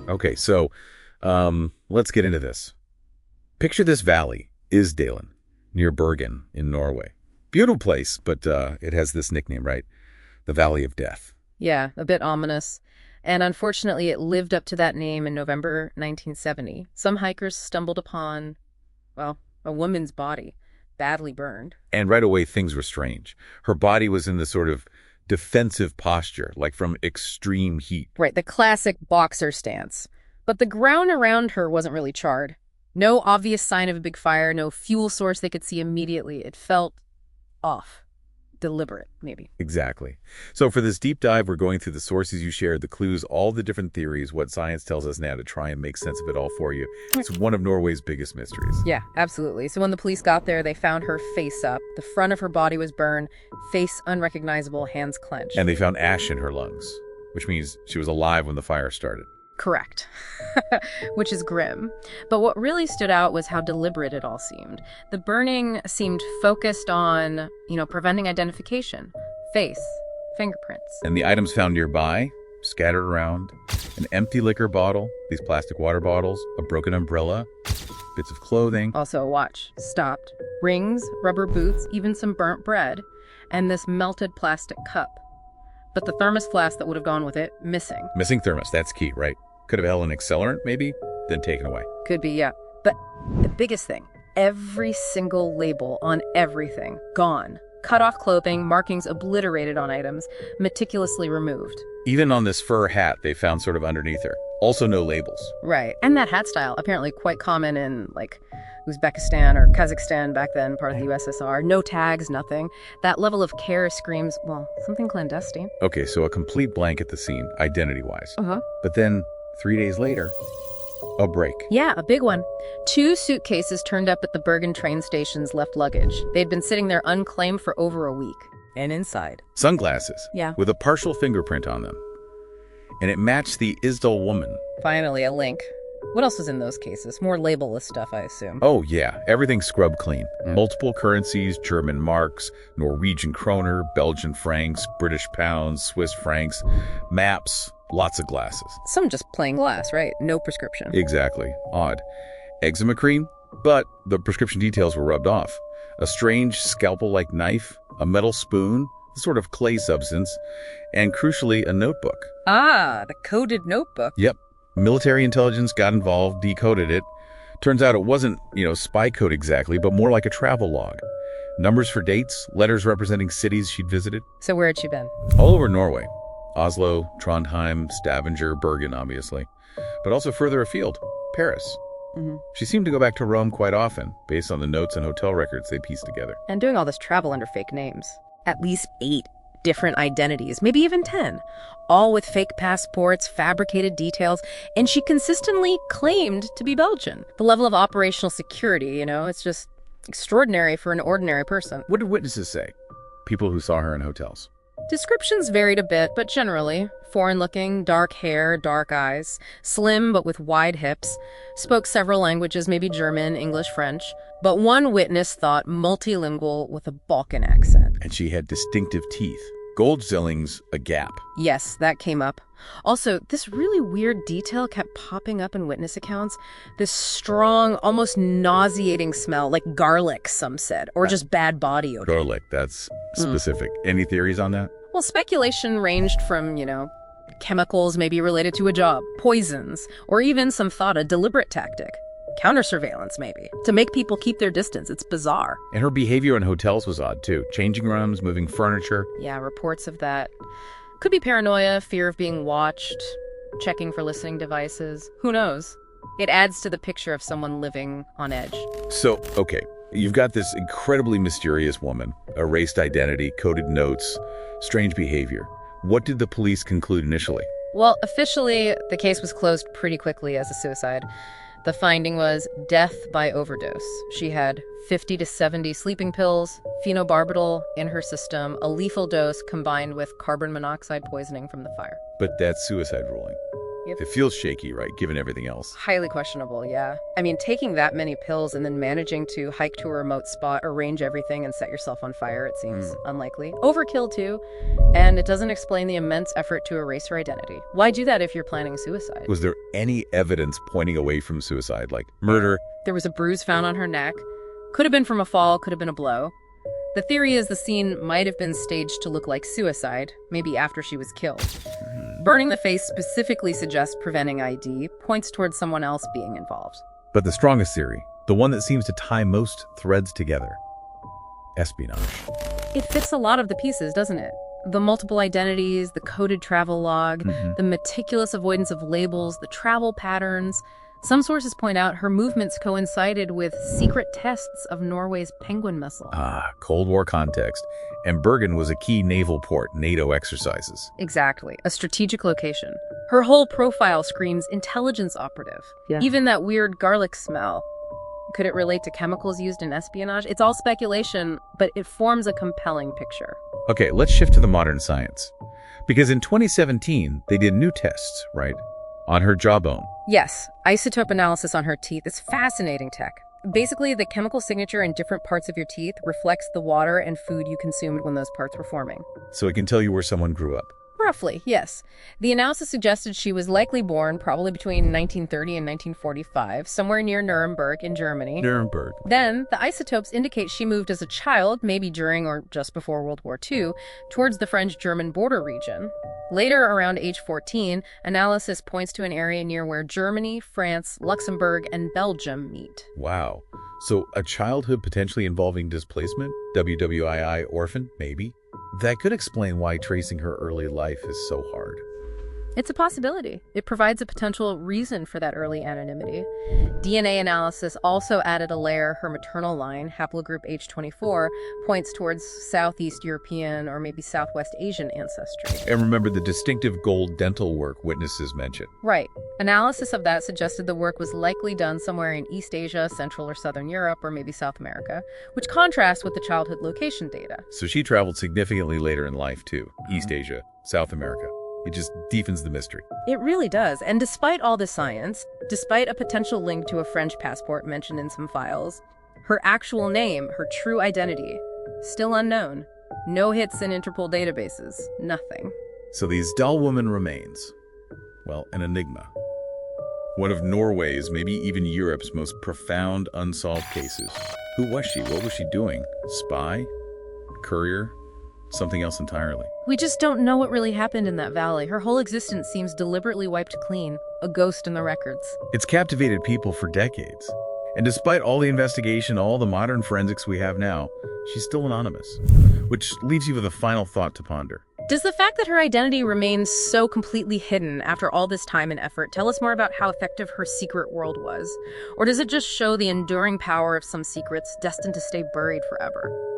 Okay, so let's get into this. Picture this valley, Isdalen, near Bergen in Norway. Beautiful place, but it has this nickname, right? The Valley of Death. Yeah, a bit ominous. And unfortunately, it lived up to that name in November 1970. Some hikers stumbled upon, well, a woman's body, badly burned. And right away, things were strange. Her body was in this sort of defensive posture, like from extreme heat. Right, the classic boxer stance. But the ground around her wasn't really charred. No obvious sign of a big fire, no fuel source they could see immediately. It felt off. Deliberate, maybe. Exactly. So for this deep dive, we're going through the sources you shared, the clues, all the different theories, what science tells us now to try and make sense of it all for you. It's one of Norway's biggest mysteries. Yeah, absolutely. So when the police got there, they found her face up. The front of her body was burned, face unrecognizable, hands clenched. And they found ash in her lungs, which means she was alive when the fire started. Correct. Which is grim. But what really stood out was how deliberate it all seemed. The burning seemed focused on, preventing identification. Face, fingerprints. And the items found nearby, scattered around, an empty liquor bottle, these plastic water bottles, a broken umbrella, bits of clothing. Also a watch, stopped. Rings, rubber boots, even some burnt bread, and this melted plastic cup. But the thermos flask that would have gone with it, missing. Missing thermos, that's key, right? Could have held an accelerant, maybe, then taken away. Could be, yeah. But the biggest thing, every single label on everything, gone. Cut off clothing, markings obliterated on items, meticulously removed. Even on this fur hat they found sort of underneath her. Also no labels. Right. And that hat style, apparently quite common in, Uzbekistan or Kazakhstan back then, part of the USSR. No tags, nothing. That level of care screams, something clandestine. Okay, so a complete blank at the scene, identity-wise. Uh-huh. But then, 3 days later, a break. Yeah, a big one. 2 suitcases turned up at the Bergen train station's left luggage. They'd been sitting there unclaimed for over a week. And inside, Sunglasses. Yeah. With a partial fingerprint on them. And it matched the Isdal woman. Finally, a link. What else was in those cases? More labelless stuff, I assume. Oh, yeah. Everything scrubbed clean. Multiple currencies, German marks, Norwegian kroner, Belgian francs, British pounds, Swiss francs, maps, lots of glasses. Some just plain glass, right? No prescription. Exactly. Odd. Eczema cream, but the prescription details were rubbed off. A strange scalpel-like knife, a metal spoon, a sort of clay substance, and crucially, a notebook. Ah, the coded notebook. Yep. Military intelligence got involved, decoded it. Turns out it wasn't, spy code exactly, but more like a travel log. Numbers for dates, letters representing cities she'd visited. So where had she been? All over Norway. Oslo, Trondheim, Stavanger, Bergen, obviously. But also further afield, Paris. Mm-hmm. She seemed to go back to Rome quite often, based on the notes and hotel records they pieced together. And doing all this travel under fake names. At least 8 different identities, maybe even 10. All with fake passports, fabricated details, and she consistently claimed to be Belgian. The level of operational security, it's just extraordinary for an ordinary person. What did witnesses say? People who saw her in hotels. Descriptions varied a bit, but generally foreign-looking, dark hair, dark eyes, slim but with wide hips, spoke several languages, maybe German, English, French. But one witness thought multilingual with a Balkan accent. And she had distinctive teeth. Gold zillings, a gap. Yes, that came up. Also, this really weird detail kept popping up in witness accounts. This strong, almost nauseating smell, like garlic, some said, or just bad body odor. Garlic, that's specific. Any theories on that? Well, speculation ranged from, chemicals maybe related to a job, poisons, or even some thought a deliberate tactic. Counter-surveillance, maybe, to make people keep their distance. It's bizarre. And her behavior in hotels was odd, too. Changing rooms, moving furniture. Yeah, reports of that. Could be paranoia, fear of being watched, checking for listening devices. Who knows? It adds to the picture of someone living on edge. So, okay, you've got this incredibly mysterious woman, erased identity, coded notes, strange behavior. What did the police conclude initially? Well, officially, the case was closed pretty quickly as a suicide. The finding was death by overdose. She had 50 to 70 sleeping pills, phenobarbital in her system, a lethal dose combined with carbon monoxide poisoning from the fire. But that suicide ruling, It feels shaky, right, given everything else. Highly questionable, yeah. I mean, taking that many pills and then managing to hike to a remote spot, arrange everything, and set yourself on fire, it seems unlikely. Overkill, too. And it doesn't explain the immense effort to erase her identity. Why do that if you're planning suicide? Was there any evidence pointing away from suicide, like murder? There was a bruise found on her neck. Could have been from a fall, could have been a blow. The theory is the scene might have been staged to look like suicide, maybe after she was killed. Burning the face specifically suggests preventing ID, points towards someone else being involved. But the strongest theory, the one that seems to tie most threads together, espionage. It fits a lot of the pieces, doesn't it? The multiple identities, the coded travel log, the meticulous avoidance of labels, the travel patterns. Some sources point out her movements coincided with secret tests of Norway's penguin missile. Cold War context. And Bergen was a key naval port, NATO exercises. Exactly. A strategic location. Her whole profile screams intelligence operative. Yeah. Even that weird garlic smell. Could it relate to chemicals used in espionage? It's all speculation, but it forms a compelling picture. Okay, let's shift to the modern science. Because in 2017, they did new tests, right? On her jawbone. Yes, isotope analysis on her teeth is fascinating tech. Basically, the chemical signature in different parts of your teeth reflects the water and food you consumed when those parts were forming. So it can tell you where someone grew up. Roughly, yes. The analysis suggested she was likely born probably between 1930 and 1945, somewhere near Nuremberg in Germany. Nuremberg. Then, the isotopes indicate she moved as a child, maybe during or just before World War II, towards the French-German border region. Later, around age 14, analysis points to an area near where Germany, France, Luxembourg, and Belgium meet. Wow. So a childhood potentially involving displacement? WWII orphan? Maybe? That could explain why tracing her early life is so hard. It's a possibility. It provides a potential reason for that early anonymity. DNA analysis also added a layer. Her maternal line, haplogroup H24, points towards Southeast European or maybe Southwest Asian ancestry. And remember the distinctive gold dental work witnesses mentioned. Right. Analysis of that suggested the work was likely done somewhere in East Asia, Central or Southern Europe, or maybe South America, which contrasts with the childhood location data. So she traveled significantly later in life, too. East Asia, South America. It just deepens the mystery. It really does. And despite all the science, despite a potential link to a French passport mentioned in some files, her actual name, her true identity, still unknown. No hits in Interpol databases. Nothing. So the Isdal woman remains, well, an enigma. One of Norway's, maybe even Europe's most profound unsolved cases. Who was she? What was she doing? Spy? Courier? Something else entirely. We just don't know what really happened in that valley. Her whole existence seems deliberately wiped clean, a ghost in the records. It's captivated people for decades. And despite all the investigation, all the modern forensics we have now, she's still anonymous. Which leaves you with a final thought to ponder. Does the fact that her identity remains so completely hidden after all this time and effort tell us more about how effective her secret world was? Or does it just show the enduring power of some secrets destined to stay buried forever?